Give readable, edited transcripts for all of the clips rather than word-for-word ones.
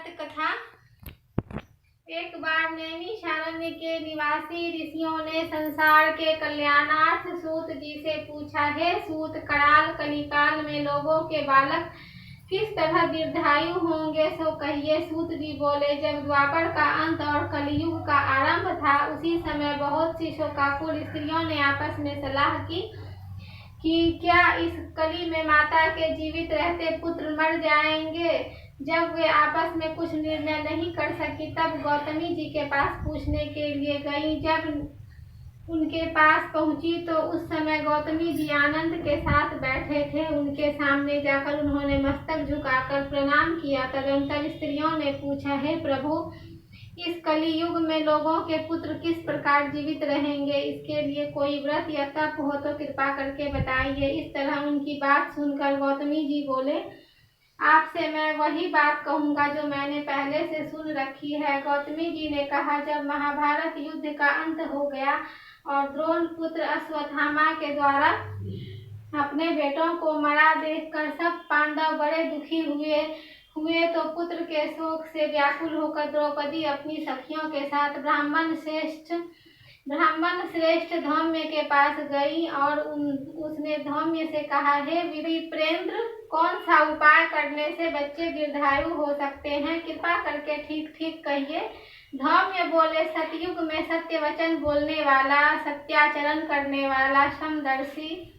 व्रत कथा। एक बार नैमिषारण्य के निवासी ऋषियों ने संसार के कल्याणार्थ सूत जी से पूछा, हे सूत, कराल कलिकाल में लोगों के बालक किस तरह दीर्घायु होंगे, सो कहिए। सूत जी बोले, जब द्वापर का अंत और कलयुग का आरंभ था, उसी समय बहुत सी शोकाकुल स्त्रियों ने आपस में सलाह की कि क्या इस कली में माता के जीवित रहते पुत्र मर जाएंगे। जब वे आपस में कुछ निर्णय नहीं कर सकी, तब गौतमी जी के पास पूछने के लिए गई। जब उनके पास पहुंची तो उस समय गौतमी जी आनंद के साथ बैठे थे। उनके सामने जाकर उन्होंने मस्तक झुकाकर प्रणाम किया। तदंतर स्त्रियों ने पूछा, हे प्रभु, इस कली युग में लोगों के पुत्र किस प्रकार जीवित रहेंगे, इसके लिए कोई व्रत या तप हो तो कृपा करके बताइए। इस तरह उनकी बात सुनकर गौतमी जी बोले, आपसे मैं वही बात कहूंगा जो मैंने पहले से सुन रखी है। गौतमी जी ने कहा, जब महाभारत युद्ध का अंत हो गया और द्रोण पुत्र अश्वत्थामा के द्वारा अपने बेटों को मरा देखकर सब पांडव बड़े दुखी हुए तो पुत्र के शोक से व्याकुल होकर द्रौपदी अपनी सखियों के साथ ब्राह्मण श्रेष्ठ धौम्य के पास गई और उसने धौम्य से कहा, हे विप्रेंद्र, कौन सा उपाय करने से बच्चे दीर्घायु हो सकते हैं, कृपा करके ठीक ठीक कहिए। धौम्य बोले, सतयुग में सत्य वचन बोलने वाला, सत्याचरण करने वाला, समदर्शी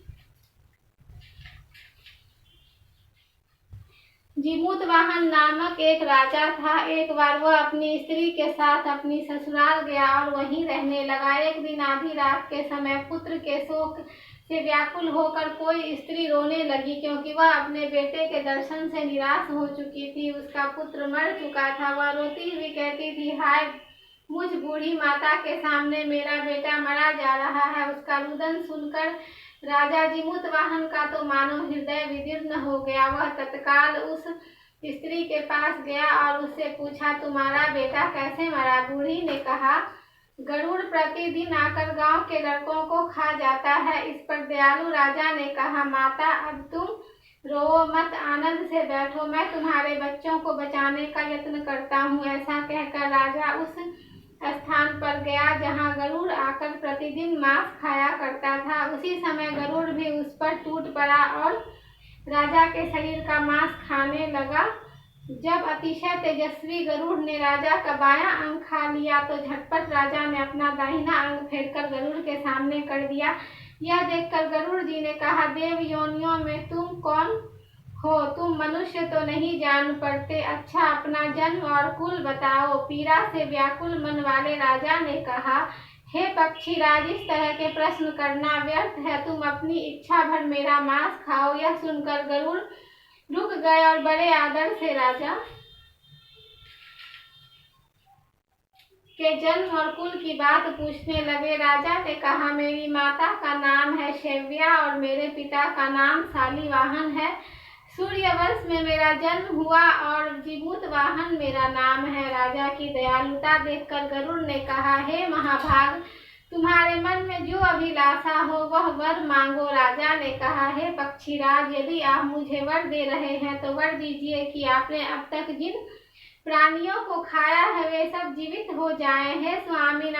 जिमूतवाहन नामक एक राजा था। एक बार वह अपनी स्त्री के साथ अपनी ससुराल गया और वहीं रहने लगा। एक दिन आधी रात के समय पुत्र के शोक से व्याकुल होकर कोई स्त्री रोने लगी, क्योंकि वह अपने बेटे के दर्शन से निराश हो चुकी थी। उसका पुत्र मर चुका था। वह रोती हुई कहती थी, हाय मुझ बूढ़ी माता के सामने मेरा बेटा मरा जा रहा है। उसका रुदन सुनकर राजा जिमूतवाहन का तो मानो हृदय विदीर्ण हो गया। वह तत्काल उस स्त्री के पास गया और उससे पूछा, तुम्हारा बेटा कैसे मरा। बूढ़ी ने कहा, गरुड़ प्रतिदिन आकर गांव के लड़कों को खा जाता है। इस पर दयालु राजा ने कहा, माता अब तुम रो मत, आनंद से बैठो, मैं तुम्हारे बच्चों को बचाने का यत्न करता हूँ। ऐसा कहकर राजा उस स्थान पर गया जहाँ गरुड़ आकर प्रतिदिन मांस खाया करता था। उसी समय गरुड़ भी उस पर टूट पड़ा और राजा के शरीर का मांस खाने लगा। जब अतिशय तेजस्वी गरुड़ ने राजा का बायां अंग खा लिया तो झटपट राजा ने अपना दाहिना अंग फेरकर गरुड़ के सामने कर दिया। यह देखकर गरुड़ जी ने कहा, देव योनियों में तुम कौन हो, तुम मनुष्य तो नहीं जान पड़ते। अच्छा, अपना जन्म और कुल बताओ। पीड़ा से व्याकुल मन वाले राजा ने कहा, हे पक्षीराज, इस तरह के प्रश्न करना व्यर्थ है, तुम अपनी इच्छा भर मेरा मांस खाओ। यह सुनकर गरुड़ रुक गए और बड़े आदर से राजा के जन्म और कुल की बात पूछने लगे। राजा ने कहा, मेरी माता का नाम है शैव्या और मेरे पिता का नाम शालिवाहन है। सूर्यवंश में मेरा जन्म हुआ और जिमूतवाहन मेरा नाम है। राजा की दयालुता देखकर गरुड़ ने कहा, हे महाभाग, तुम्हारे मन में जो अभिलाषा हो वह वर मांगो। राजा ने कहा, हे पक्षीराज, यदि आप मुझे वर दे रहे हैं तो वर दीजिए कि आपने अब तक जिन प्राणियों को खाया है वे सब जीवित हो जाएं। हे स्वामीन,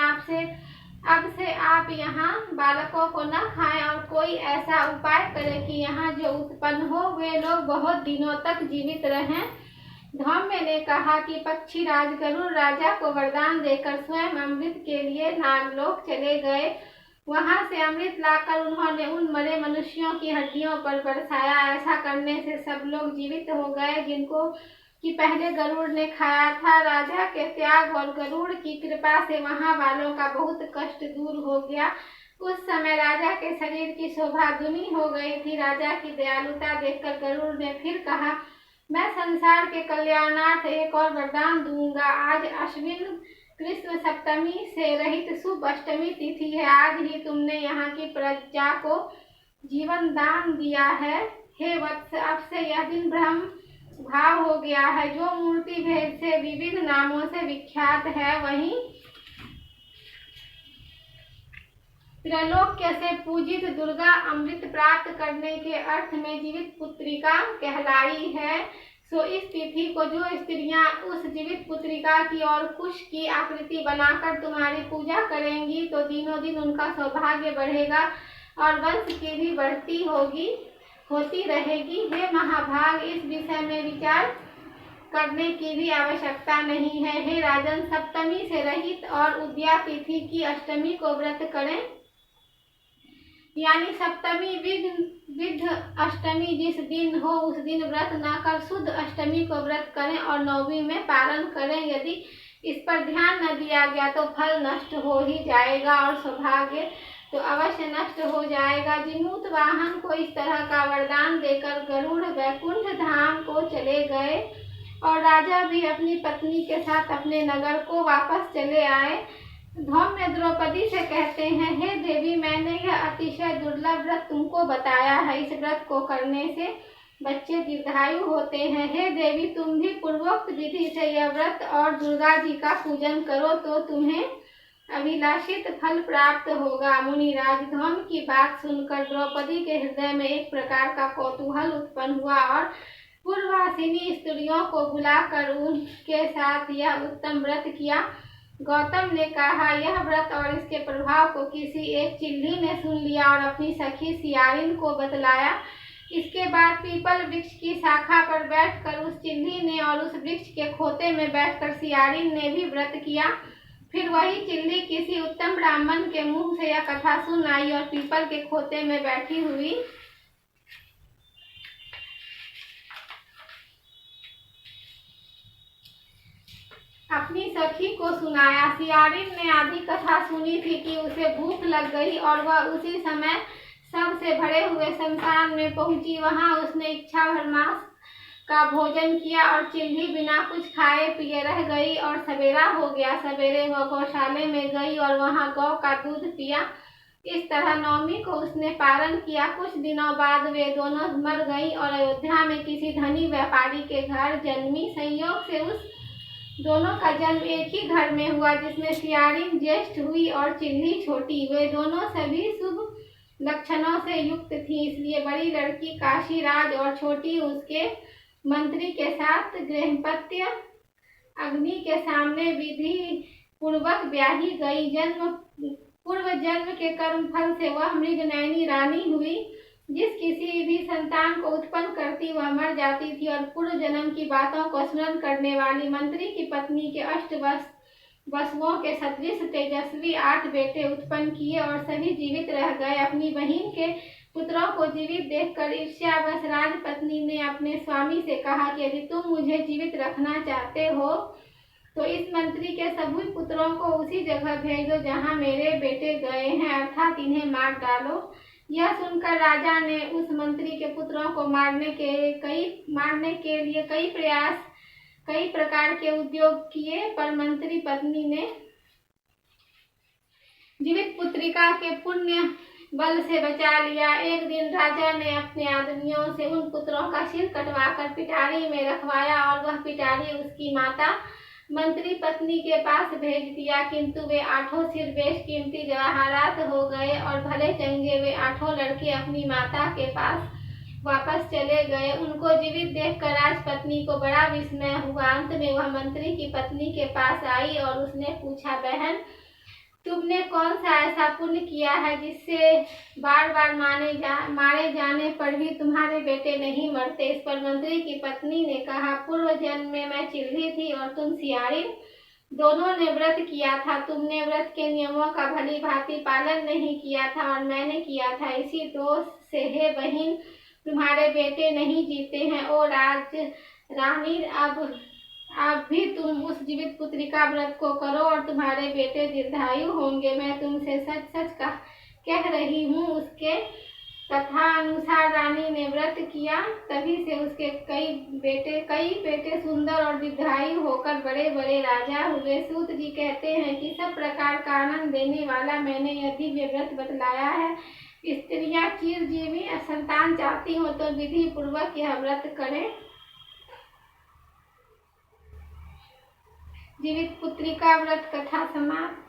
अब से आप यहाँ बालकों को न खाएं और कोई ऐसा उपाय करें कि यहाँ जो उत्पन्न हो वे लोग बहुत दिनों तक जीवित रहें। धौम्य ने कहा कि पक्षीराज गरुड़ राजा को वरदान देकर स्वयं अमृत के लिए नागलोक चले गए। वहां से अमृत लाकर उन्होंने उन मरे मनुष्यों की हड्डियों पर बरसाया। ऐसा करने से सब लोग जीवित हो गए जिनको कि पहले गरुड़ ने खाया था। राजा के त्याग और गरुड़ की कृपा से वहां वालों का बहुत कष्ट दूर हो गया। उस समय राजा के शरीर की शोभा दुनी हो गई थी। राजा की दयालुता देखकर गरुड़ ने फिर कहा, मैं संसार के कल्याणार्थ एक और वरदान दूंगा। आज अश्विन कृष्ण सप्तमी से रहित शुभ अष्टमी तिथि है। आज ही तुमने यहाँ की प्रजा को जीवन दान दिया है। हे वत्स, अब से यह दिन ब्रह्म भाव हो गया है। जो मूर्ति भेद से विविध नामों से विख्यात है, वहीं त्रैलोक्य से पूजित दुर्गा अमृत प्राप्त करने के अर्थ में जीवित पुत्रिका कहलाई है। सो इस तिथि को जो स्त्रियां उस जीवित पुत्रिका की और कुश की आकृति बनाकर तुम्हारी पूजा करेंगी तो दिनों दिन उनका सौभाग्य बढ़ेगा और वंश की भी बढ़ती होती रहेगी। हे महाभाग, इस विषय में विचार करने की भी आवश्यकता नहीं है। हे राजन, सप्तमी से रहित और उदया तिथि की अष्टमी को व्रत करें, यानी सप्तमी विध अष्टमी जिस दिन हो उस दिन व्रत न कर शुद्ध अष्टमी को व्रत करें और नौवीं में पारण करें। यदि इस पर ध्यान न दिया गया तो फल नष्ट हो ही जाएगा और सौभाग्य तो अवश्य नष्ट हो जाएगा। जिमूत वाहन को इस तरह का वरदान देकर गरुड़ वैकुंठ धाम को चले गए और राजा भी अपनी पत्नी के साथ अपने नगर को वापस चले आए। धौम्य द्रौपदी से कहते हैं, हे देवी, मैंने यह अतिशय दुर्लभ व्रत तुमको बताया है। इस व्रत को करने से बच्चे दीर्घायु होते हैं। हे देवी, तुम भी पूर्वोक्त विधि से यह व्रत और दुर्गा जी का पूजन करो तो तुम्हें अभिलाषित फल प्राप्त होगा। मुनिराज, धौम्य की बात सुनकर द्रौपदी के हृदय में एक प्रकार का कौतूहल उत्पन्न हुआ और पूर्ववासिनी स्त्रियों को बुलाकर उनके साथ यह उत्तम व्रत किया। गौतम ने कहा, यह व्रत और इसके प्रभाव को किसी एक चिल्ली ने सुन लिया और अपनी सखी सियारिन को बतलाया। इसके बाद पीपल वृक्ष की शाखा पर बैठकर उस चिल्ली ने और उस वृक्ष के खोते में बैठकर सियारिन ने भी व्रत किया। फिर वही चिल्ली किसी उत्तम ब्राह्मण के मुंह से यह कथा सुन आई और पीपल के खोते में बैठी हुई अपनी सखी को सुनाया। सियारिन ने आधी कथा सुनी थी कि उसे भूख लग गई और वह उसी समय सबसे भरे हुए शमशान में पहुंची। वहां उसने इच्छा भर मांस का भोजन किया और चिल्ली बिना कुछ खाए पिए रह गई और सवेरा हो गया। सवेरे वह गौशाले में गई और वहां गौ का दूध पिया। इस तरह नवमी को उसने पारण किया। कुछ दिनों बाद वे दोनों मर गई और अयोध्या में किसी धनी व्यापारी के घर जन्मी। संयोग से उस दोनों का जन्म एक ही घर में हुआ जिसमें सियारिन ज्येष्ठ हुई और चिल्ली छोटी। वे दोनों सभी शुभ लक्षणों से युक्त थी, इसलिए बड़ी लड़की काशीराज और छोटी उसके मंत्री के साथ गृहपत्य अग्नि के सामने विधि पूर्वक ब्याही गई। पूर्व जन्म के कर्म फल से वह मृगनयनी रानी हुई। जिस किसी भी संतान को उत्पन्न करती वह मर जाती थी और पूर्व जन्म की बातों को स्मरण करने वाली मंत्री की पत्नी के वसुओं के सदृश तेजस्वी 8 बेटे उत्पन्न किए और सभी जीवित रह गए। अपनी बहन के पुत्रों को जीवित देखकर ईर्ष्यावश राजपत्नी ने अपने स्वामी से कहा कि यदि तुम मुझे जीवित रखना चाहते हो तो इस मंत्री के सभी पुत्रों को उसी जगह भेजो जहां मेरे बेटे गए हैं, अर्थात इन्हें मार डालो। यह सुनकर राजा ने उस मंत्री के पुत्रों को मारने के लिए कई प्रकार के उद्योग किए, पर मंत्री पत्नी ने जीवित पुत्रिका के पुण्य बल से बचा लिया। एक दिन राजा ने अपने आदमियों से उन पुत्रों का सिर कटवाकर पिटारी में रखवाया और वह पिटारी उसकी माता मंत्री पत्नी के पास भेज दिया, किंतु वे 8 सिर बेशकीमती जवाहरात हो गए और भले चंगे वे 8 लड़के अपनी माता के पास वापस चले गए। उनको जीवित देखकर राजपत्नी को बड़ा विस्मय हुआ। अंत में वह मंत्री की पत्नी के पास आई और उसने पूछा, बहन, तुमने कौन सा ऐसा पुण्य किया है जिससे बार बार मारे जाने पर भी तुम्हारे बेटे नहीं मरते? इस पर मंत्री की पत्नी ने कहा, पूर्व जन्म में मैं चिल्ली थी और तुम सियारिन, दोनों ने व्रत किया था। तुमने व्रत के नियमों का भली भांति पालन नहीं किया था और मैंने किया था। इसी दोष से हे बहन तुम्हारे बेटे नहीं जीते हैं। ओ रानी, अब भी तुम उस जीवित पुत्रिका व्रत को करो और तुम्हारे बेटे दीर्घायु होंगे। मैं तुमसे सच सच कह रही हूँ। उसके कथा अनुसार रानी ने व्रत किया, तभी से उसके कई बेटे सुंदर और दीर्घायु होकर बड़े बड़े राजा हुए। सूत जी कहते हैं कि सब प्रकार का आनंद देने वाला मैंने यह दिव्य व्रत बतलाया है। स्त्रियां चिरजीवी संतान चाहती हो तो विधि पूर्वक यह व्रत करें। जीवित पुत्रिका व्रत कथा समाप्त।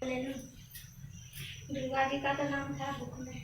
ले लो। दुर्गा जी का तो नाम था बुक में।